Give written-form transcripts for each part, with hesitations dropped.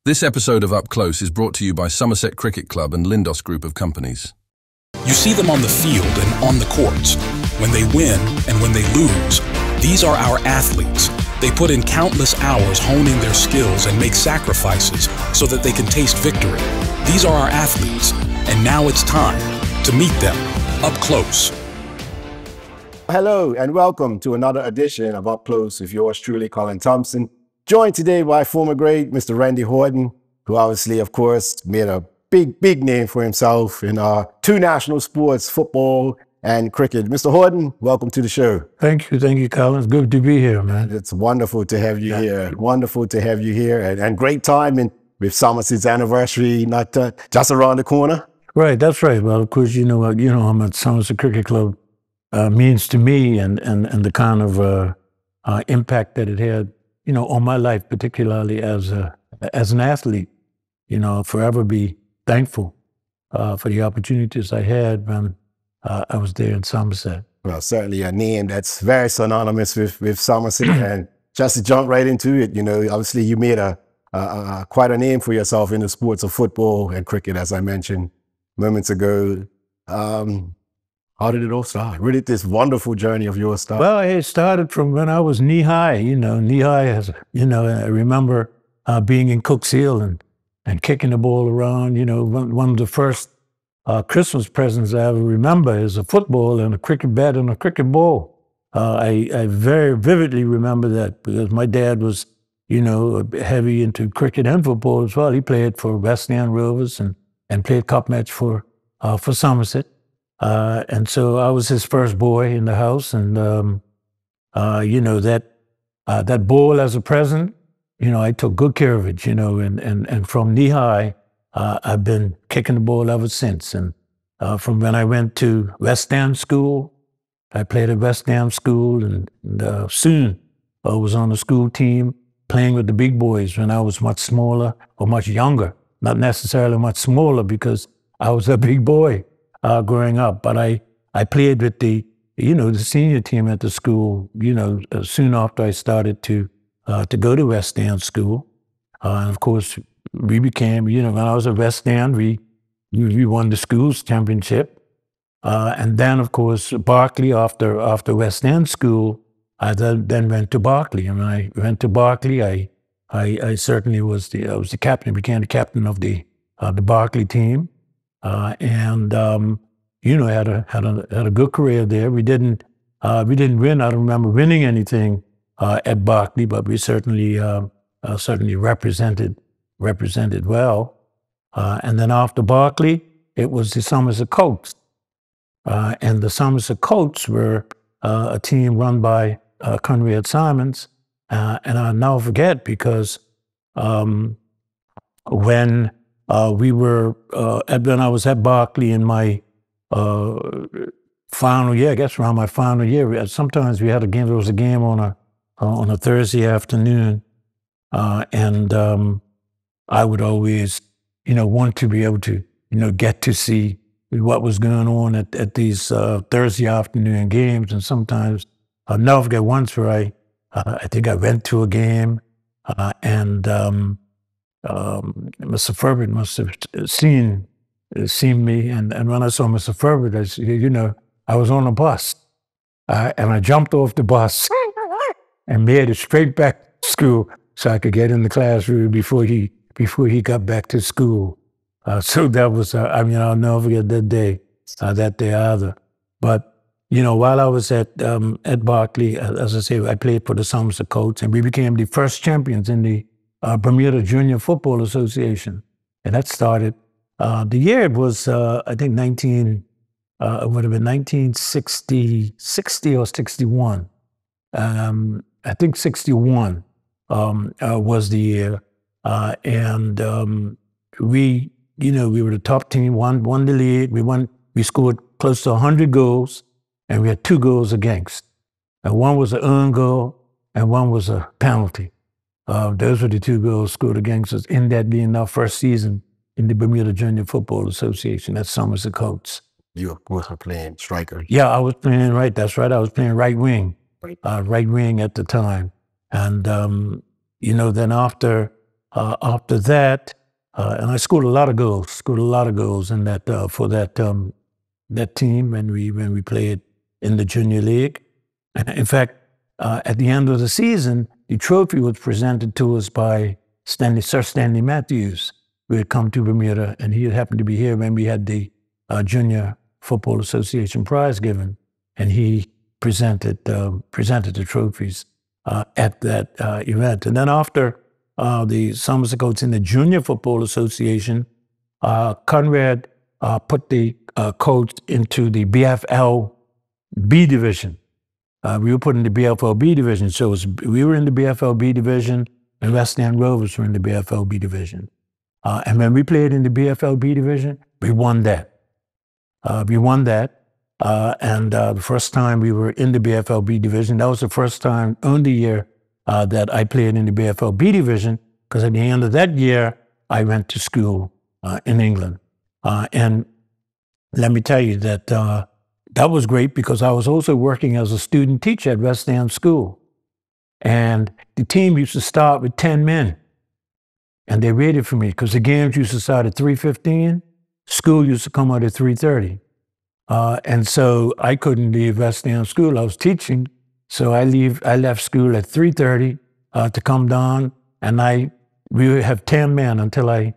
This episode of Up Close is brought to you by Somerset Cricket Club and Lindos Group of Companies. You see them on the field and on the courts. When they win and when they lose, these are our athletes. They put in countless hours honing their skills and make sacrifices so that they can taste victory. These are our athletes, and now it's time to meet them up close. Hello and welcome to another edition of Up Close with yours truly, Colin Thompson. Joined today by former great Mr. Randy Horton, who obviously, of course, made a big name for himself in two national sports, football and cricket. Mr. Horton, welcome to the show. Thank you, Colin. It's good to be here, man. It's wonderful to have you here. Wonderful to have you here, and great timing with Somerset's anniversary, not just around the corner. Right, that's right. Well, of course, how much Somerset Cricket Club means to me, and the kind of impact that it had, on my life, particularly as an athlete. I'll forever be thankful for the opportunities I had when I was there in Somerset. Well, certainly a name that's very synonymous with Somerset. And just to jump right into it, obviously you made quite a name for yourself in the sports of football and cricket, as I mentioned moments ago. How did it all start? Really, this wonderful journey of yours start? Well, it started from when I was knee-high. Knee-high, I remember being in Cook's Hill and kicking the ball around. One of the first Christmas presents I ever remember is a football and a cricket bat and a cricket ball. I very vividly remember that because my dad was, heavy into cricket and football as well. He played for West End Rovers and played cup match for Somerset. And so I was his first boy in the house, and that ball as a present, I took good care of it, and from knee high, I've been kicking the ball ever since. And from when I went to West End School, I played at West End School, and soon I was on the school team playing with the big boys when I was much smaller or much younger, not necessarily much smaller because I was a big boy. Growing up, but I played with the senior team at the school, soon after I started to go to West End School. And of course, we became, when I was at West End, we won the school's championship. And then, of course, Berkeley, after West End School, I then went to Berkeley. And when I went to Berkeley, I certainly was the captain, became the captain of the Berkeley team. And had a good career there. We didn't win. I don't remember winning anything at Berkeley, but we certainly represented well. And then after Berkeley, it was the Somerset Colts, and the Somerset Colts were a team run by Conrad Simons. And I'll never forget because when I was at Berkeley in my final year, I guess around my final year, sometimes we had a game, there was a game on a Thursday afternoon, and I would always, want to be able to, get to see what was going on at these Thursday afternoon games. And sometimes, I'll never forget once where I think I went to a game, and Mr. Furbert must have seen me, and when I saw Mr. Furbert, I said, I was on a bus, and I jumped off the bus and made it straight back to school so I could get in the classroom before he got back to school. So that was, I'll never forget that day either. But while I was at Berkeley, as I say, I played for the Somerset Colts, and we became the first champions in the Bermuda Junior Football Association. And that started, the year it was, I think it would have been 1960 or 61. I think 61 was the year. And we were the top team, won the league. We scored close to 100 goals, and we had 2 goals against. And one was an earned goal, and one was a penalty. Those were the 2 goals scored against us in that being our first season in the Bermuda Junior Football Association at Somerset Colts. You, of course, were playing striker. Yeah, I was playing right. That's right. I was playing right wing at the time. And, then after After that, and I scored a lot of goals in that for that team when we played in the junior league. In fact, at the end of the season, the trophy was presented to us by Sir Stanley Matthews, who had come to Bermuda, and he happened to be here when we had the Junior Football Association prize given, and he presented the trophies at that event. And then after the Somerset coach in the Junior Football Association, Conrad put the coach into the BFL B division. We were put in the BFL B division, so we were in the BFL B division, and West End Rovers were in the BFL B division. And when we played in the BFL B division, we won that. And the first time we were in the BFL B division, that was the first time, only year that I played in the BFL B division, because at the end of that year, I went to school in England. And let me tell you that that was great because I was also working as a student teacher at West End School. And the team used to start with 10 men. And they waited for me because the games used to start at 3:15. School used to come out at 3:30. And so I couldn't leave West End School. I was teaching. So I left school at 3:30 to come down, and we would have 10 men until I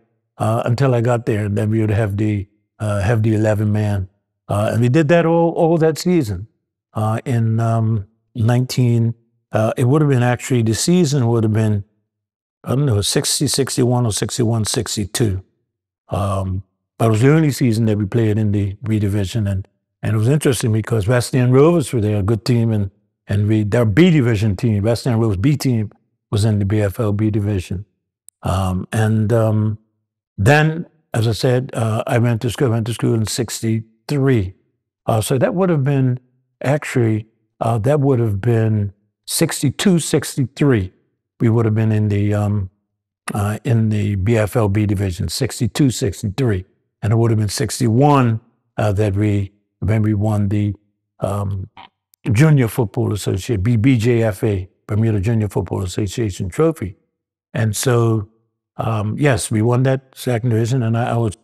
got there, and then we would have the 11 man. And we did that all that season. In 19, it would have been actually, the season would have been, I don't know, 60, 61 or 61, 62. But it was the only season that we played in the B division, and it was interesting because West End Rovers were there, a good team, and their B division team, West End Rovers B team, was in the BFL B division. Then, as I said, I went to school in 63. So that would have been, actually, that would have been 62, 63. We would have been in the BFL B division, 62, 63. And it would have been 61 when we won the Junior Football Association, BJFA, Bermuda Junior Football Association trophy. And so, yes, we won that second division, and I was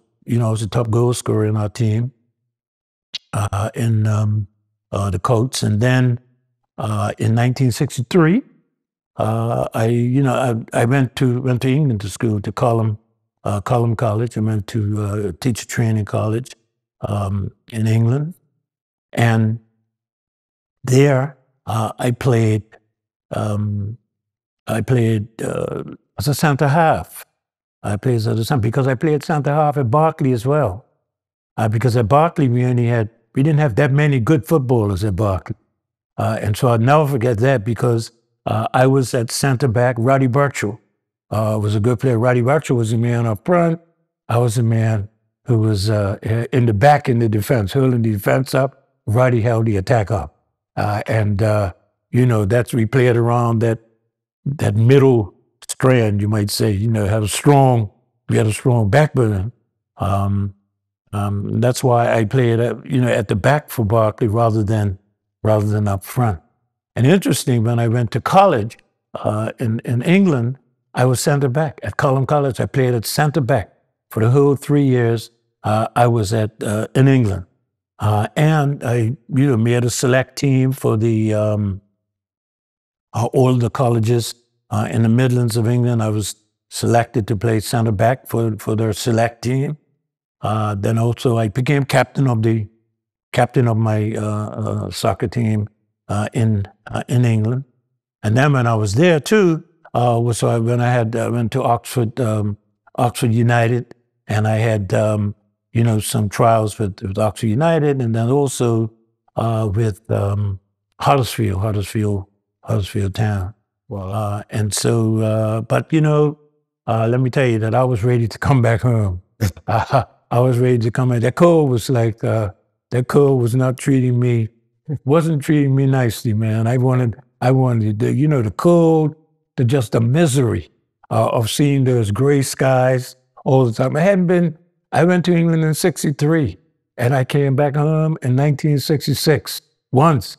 a top goal scorer in our team, in the Colts. And then in 1963, I went to England to school, to Column College. I went to teacher training college in England, and there I played as a centre half. I played as a centre because I played centre half at Berkeley as well. Because at Berkeley we didn't have that many good footballers at Berkeley, and so I'll never forget that because I was at centre back. Roddy Birchall was a good player. Roddy Birchall was the man up front. I was the man who was in the back in the defense, holding the defense up. Roddy held the attack up. That's we played around that middle strand, you might say. We had a strong backbone. That's why I played at the back for Berkeley rather than up front. And interesting, when I went to college in England, I was center back. At Column College, I played at center back for the whole 3 years I was in England. And I made a select team for all the colleges in the Midlands of England. I was selected to play center back for their select team. Then also I became captain of my soccer team in England. And then when I was there too, when I went to Oxford United, and I had some trials with Oxford United, and then also with Huddersfield Town. Wow. And so, but let me tell you that I was ready to come back home. I was ready to come in. That cold was not treating me. Wasn't treating me nicely, man. I wanted the cold, just the misery of seeing those gray skies all the time. I went to England in 63, and I came back home in 1966 once.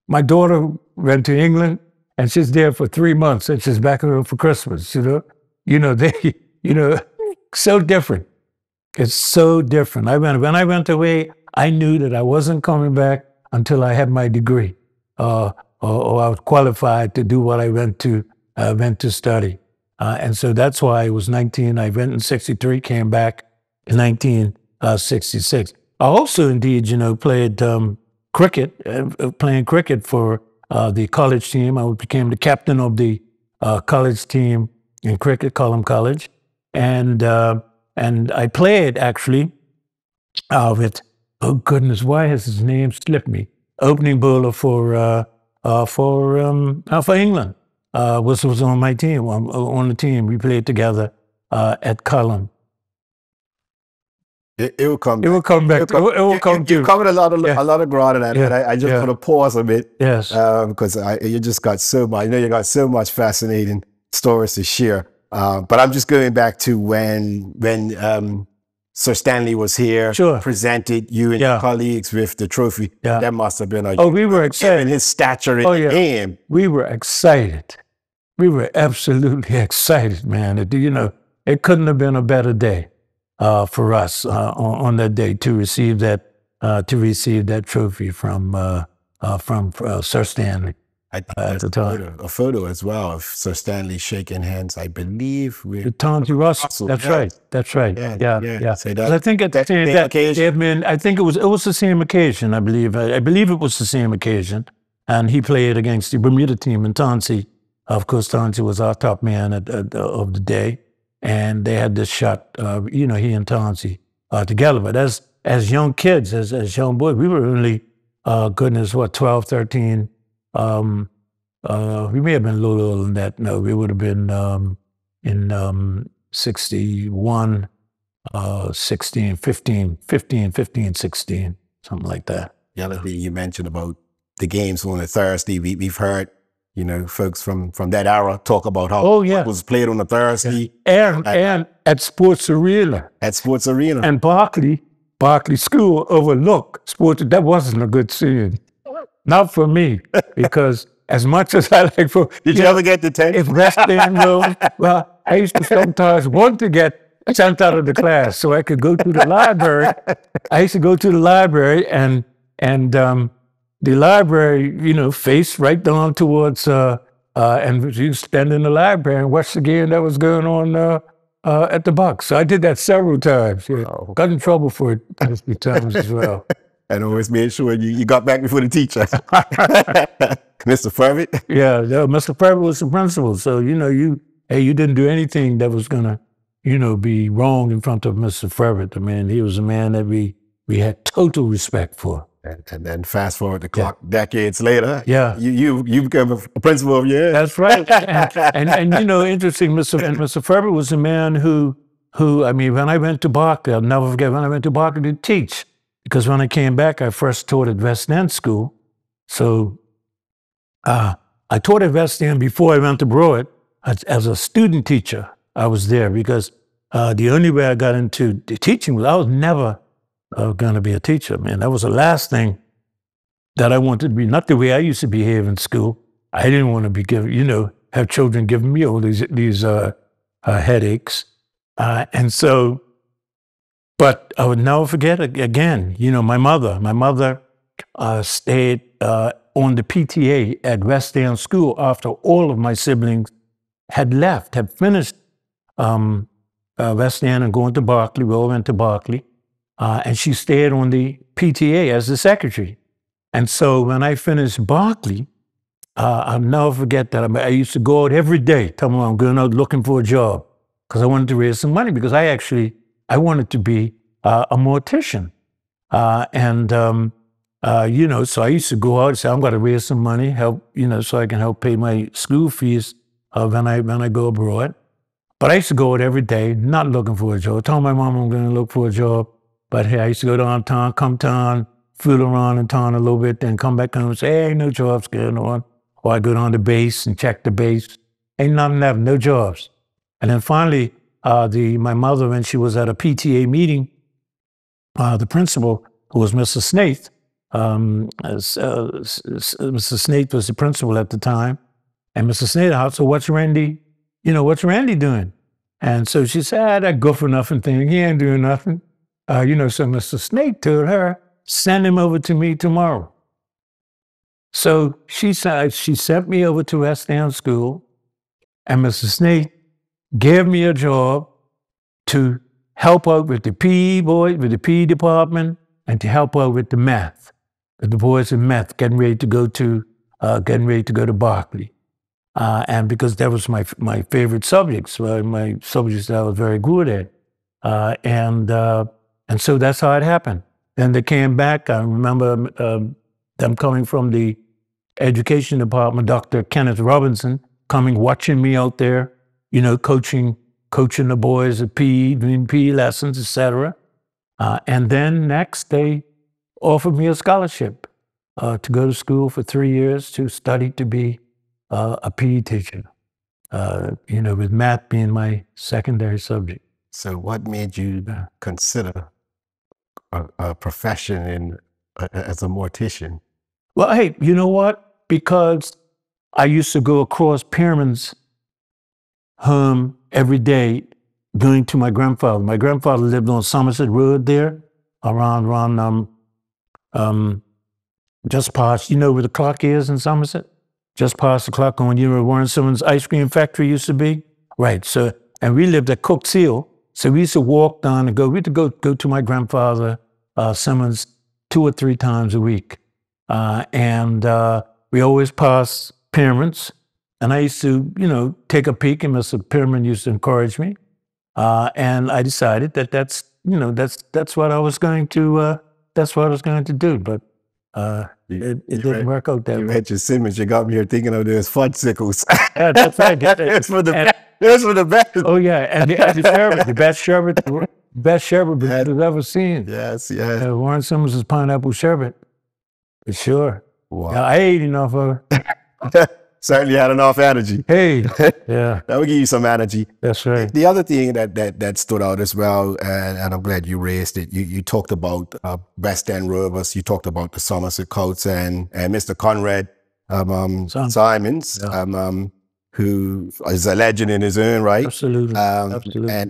My daughter went to England, and she's there for 3 months, and she's back home for Christmas, they, so different. It's so different. When I went away, I knew that I wasn't coming back until I had my degree, or I was qualified to do what I went to study. And so that's why I was 19. I went in 63, came back in 1966. I also, indeed, played cricket, playing cricket for the college team. I became the captain of the college team in cricket, Cullum College. And I played, actually, with, oh goodness, why has his name slipped me? Opening bowler for England. Was on my team, on the team. We played together at Cullum. It will come back. It will come back. It will come to. You covered a lot of ground, and I just want to pause a bit. Yes. Because you just got so much. I know you got so much fascinating stories to share. But I'm just going back to when Sir Stanley was here, sure, presented you and your colleagues with the trophy. Yeah. That must have been we were excited. Given his stature in the game. We were excited. We were absolutely excited, man. It couldn't have been a better day for us on that day to receive that trophy from Sir Stanley. I think at the time, a photo as well of Sir Stanley shaking hands, I believe, with Tonzi Russell. That's right. That's right. Yeah. So I think at the same occasion, I think it was the same occasion. I believe it was the same occasion, and he played against the Bermuda team, and Tonzi, of course, Tonzi was our top man of the day, and they had this shot. He and Tonzi together. But as young kids, as young boys, we were only 12, 13. We may have been a little older than that. No, we would have been in 61, 16, 15, 16, something like that. The other thing you mentioned about the games on a Thursday, we've heard, folks from that era talk about how it was played on a Thursday. And at Sports Arena. At Sports Arena. And Berkeley School overlooked Sports. That wasn't a good scene. Not for me, because as much as I like for... Did you ever get detention? If wrestling room, well, I used to sometimes want to get sent out of the class so I could go to the library. I used to go to the library and the library, faced right down towards, and you stand in the library and watch the game that was going on at the box. So I did that several times. Yeah. Oh. Got in trouble for it a few times as well. And always made sure you got back before the teacher. Mr. Furvitt? Yeah, Mr. Furvitt was the principal. So, you didn't do anything that was going to, be wrong in front of Mr. Furvitt. I mean, he was a man that we had total respect for. And then fast forward the clock decades later. Yeah. You became a principal of your... That's right. and interesting, Mr. Furvitt was a man who, I mean, when I went to Berkeley, I'll never forget when I went to Berkeley to teach. Because when I came back, I first taught at West End School. So I taught at West End before I went abroad. As a student teacher, I was there because the only way I got into the teaching was I was never going to be a teacher, man. That was the last thing that I wanted to be. Not the way I used to behave in school. I didn't want to be given, have children giving me all these headaches. And so... But I would never forget again, my mother stayed on the PTA at West End School after all of my siblings had finished West End and going to Berkeley. We all went to Berkeley. And she stayed on the PTA as the secretary. And so when I finished Berkeley, I'll never forget that. I used to go out every day, tell them I'm going out looking for a job because I wanted to raise some money because I wanted to be a mortician. So I used to go out and say, I'm going to raise some money, help, so I can help pay my school fees when I go abroad. But I used to go out every day, not looking for a job. I told my mom I'm going to look for a job. But hey, I used to go downtown, come town, fool around in town a little bit, then come back home and say, hey, no jobs going on. Or I go down to base and check the base. Ain't nothing left, no jobs. And then finally, my mother, when she was at a PTA meeting, the principal, who was Mr. Snaith, Mr. Snaith was the principal at the time, and Mr. Snaith asked, so what's Randy doing? And so she said, that good for nothing thing, he ain't doing nothing. So Mr. Snake told her, send him over to me tomorrow. So she sent me over to West End School, and Mr. Snake gave me a job to help out with the PE boys, with the PE department, and to help out with the math, with the boys in math, getting ready to go to Berkeley. And because that was my favorite subjects, my subjects that I was very good at. And so that's how it happened. Then they came back. I remember them coming from the education department, Dr. Kenneth Robinson, coming, watching me out there, coaching the boys at PE, doing PE lessons, etc. And then next, they offered me a scholarship to go to school for 3 years to study to be a PE teacher, with math being my secondary subject. So what made you consider a profession as a mortician? Well, hey, you know what? Because I used to go across Pyramid's home every day going to my grandfather. My grandfather lived on Somerset Road there, around just past, where the clock is in Somerset? Just past the clock on, where Warren Simmons' ice cream factory used to be? Right, so, and we lived at Cook's Hill, so we used to walk down and we had to go to my grandfather Simmons 2 or 3 times a week. And we always passed Pyramid's, and I used to, take a peek, and Mr. Pyramid used to encourage me. And I decided that's what I was going to do. But it didn't work out that way. You read your Simmons, you got me here thinking of those fudgesicles. Yeah, that's right. It's for the best. Oh yeah, and the sherbet, the best sherbet I've ever seen. Yes. Warren Simmons' pineapple sherbet, for sure. Wow. Yeah, I ate enough of it. Certainly had enough energy. Hey, yeah. That would give you some energy. That's right. The other thing that stood out as well, and I'm glad you raised it, you talked about West End Rovers, you talked about the Somerset Colts and Mr. Conrad Simons, who is a legend in his own right. Absolutely.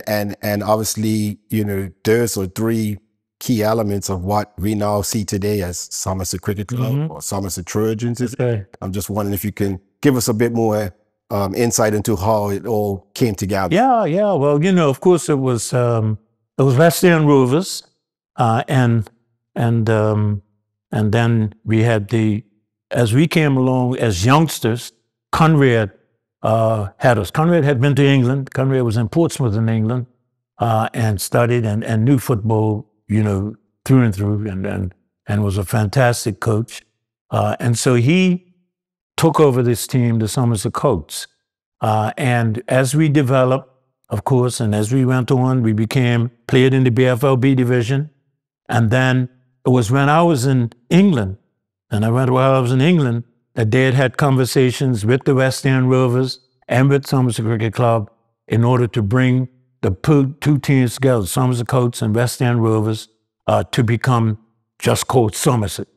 And obviously, those are 3 key elements of what we now see today as Somerset Cricket Club or Somerset Trojans. Okay. I'm just wondering if you can give us a bit more insight into how it all came together. Yeah. Well, of course, it was West End Rovers, and then we had as we came along as youngsters, Conrad had us. Conrad had been to England. Conrad was in Portsmouth in England, and studied and knew football, through and through, and was a fantastic coach. And so he took over this team, the Somerset Colts. And as we developed, of course, and as we went on, we played in the BFLB division. And then it was when I was in England, while I was in England, that they had conversations with the West End Rovers and with Somerset Cricket Club in order to bring the 2 teams together, Somerset Colts and West End Rovers, to become just called Somerset.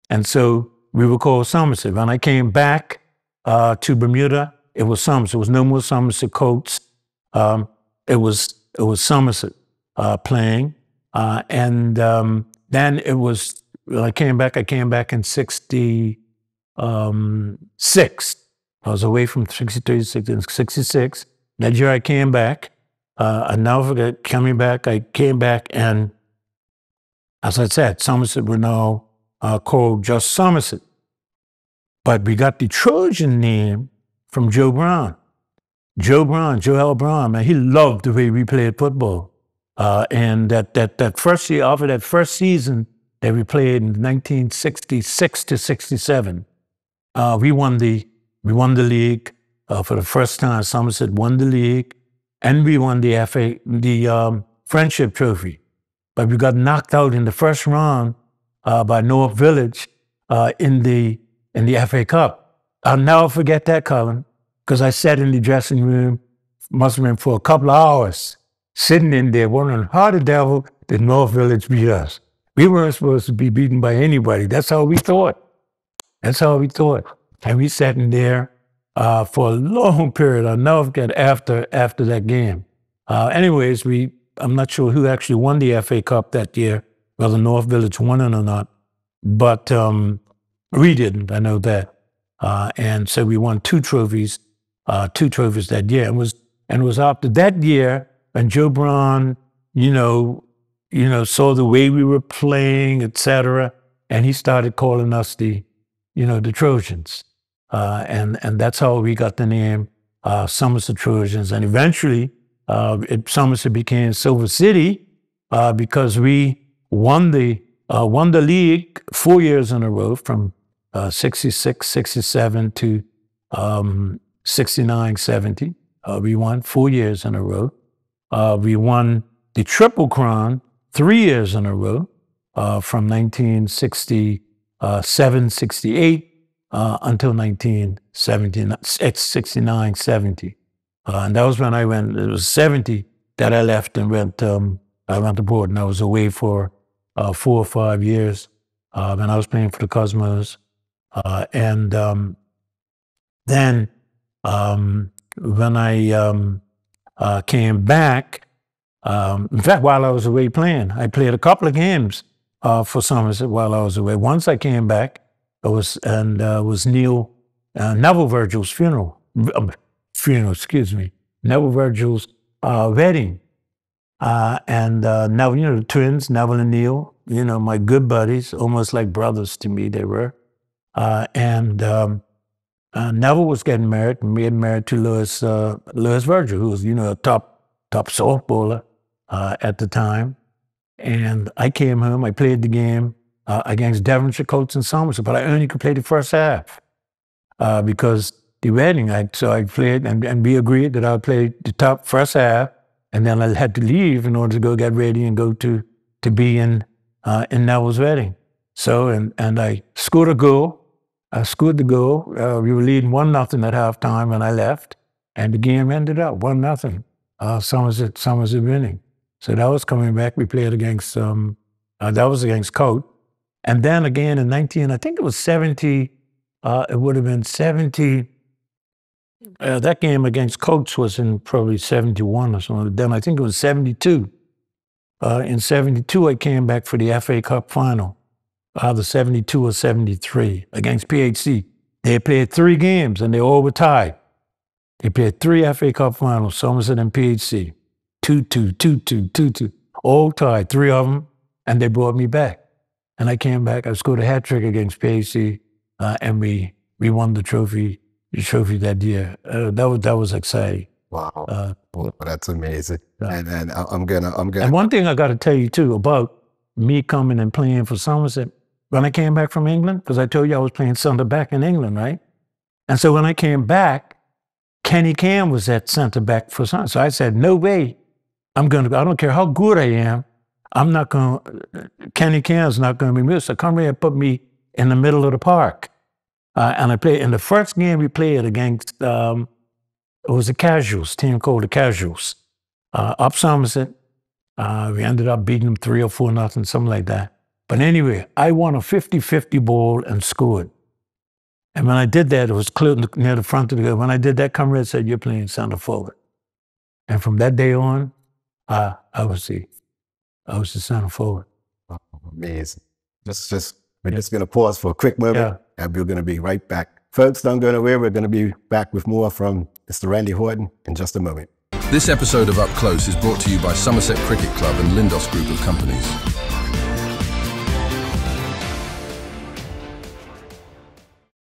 And so we were called Somerset. When I came back to Bermuda, it was Somerset. It was no more Somerset Colts. It was Somerset playing. And then it was, when I came back in 66. I was away from 63 to 66. That year I came back. I never forget coming back. I came back, and as I said, Somerset were now called just Somerset. But we got the Trojan name from Joe Brown. Joe L. Brown, man, he loved the way we played football. And that first year, after that first season that we played in 1966 to 67, we won the league for the first time. Somerset won the league, and we won the Friendship Trophy. But we got knocked out in the first round by North Village in the FA Cup. I'll never forget that, Colin, because I sat in the dressing room, must have been for a couple of hours, sitting in there wondering how the devil did North Village beat us. We weren't supposed to be beaten by anybody. That's how we thought. And we sat in there, for a long period. I'll never forget after that game. Anyways, I'm not sure who actually won the FA Cup that year, whether North Village won it or not, but we didn't. I know that, and so we won two trophies that year. And it was after that year, and Joe Brown, saw the way we were playing, etc., and he started calling us the Trojans, and that's how we got the name Somerset Trojans. And eventually, Somerset became Silver City because we won the league 4 years in a row, from 66, 67 to 69, 70. We won 4 years in a row. We won the Triple Crown 3 years in a row, from 1967, 68 until 1969, 70. And that was when I went. It was 70 that I left and went abroad, and I was away for 4 or 5 years. And I was playing for the Cosmos. And then when I came back, in fact, while I was away playing, I played a couple of games for Somerset while I was away. Once I came back, it was Neville Virgil's funeral, excuse me, Neville Virgil's wedding. And Neville, the twins, Neville and Neil, my good buddies, almost like brothers to me, they were. And Neville was getting married, and we had married to Louis Virgil, who was, a top softballer at the time. And I came home, I played the game against Devonshire, Colts, and Somerset, but I only could play the first half because the wedding. So I played, and we agreed that I would play the top first half, and then I had to leave in order to go get ready and go to be in Neville's wedding. So, and I scored a goal. I scored the goal. We were leading 1-0 at halftime, and I left, and the game ended up 1-0. Somerset winning. So that was coming back. We played against that was against Coat, and then again in I think it was 70. It would have been 70. That game against Coates was in probably 71 or something. Then I think it was 72. In 72, I came back for the FA Cup final, either 72 or 73 against PHC. They played 3 games and they all were tied. They played 3 FA Cup finals, Somerset and PHC. 2-2, 2-2, 2-2, all tied, 3 of them, and they brought me back. And I came back, I scored a hat trick against PHC, and we won the trophy that year. That was exciting. Wow, well, that's amazing. And I'm gonna. And one thing I got to tell you too about me coming and playing for Somerset, when I came back from England, because I told you I was playing center back in England, right? And so when I came back, Kenny Cam was at center back for Somerset. So I said, no way, I don't care how good I am, Kenny Cam's not going to be moved. So come here and put me in the middle of the park. And I played, in the first game we played against, it was the Casuals, team called the Casuals, up Somerset. We ended up beating them 3 or 4-0, something like that. But anyway, I won a 50-50 ball and scored. And when I did that, it was clear near the front of the goal. When I did that, Comrade said, you're playing center forward. And from that day on, I was the center forward. Oh, amazing. We're just going to pause for a quick moment, and we're going to be right back. Folks, don't go nowhere. We're going to be back with more from Mr. Randy Horton in just a moment. This episode of Up Close is brought to you by Somerset Cricket Club and Lindos Group of Companies.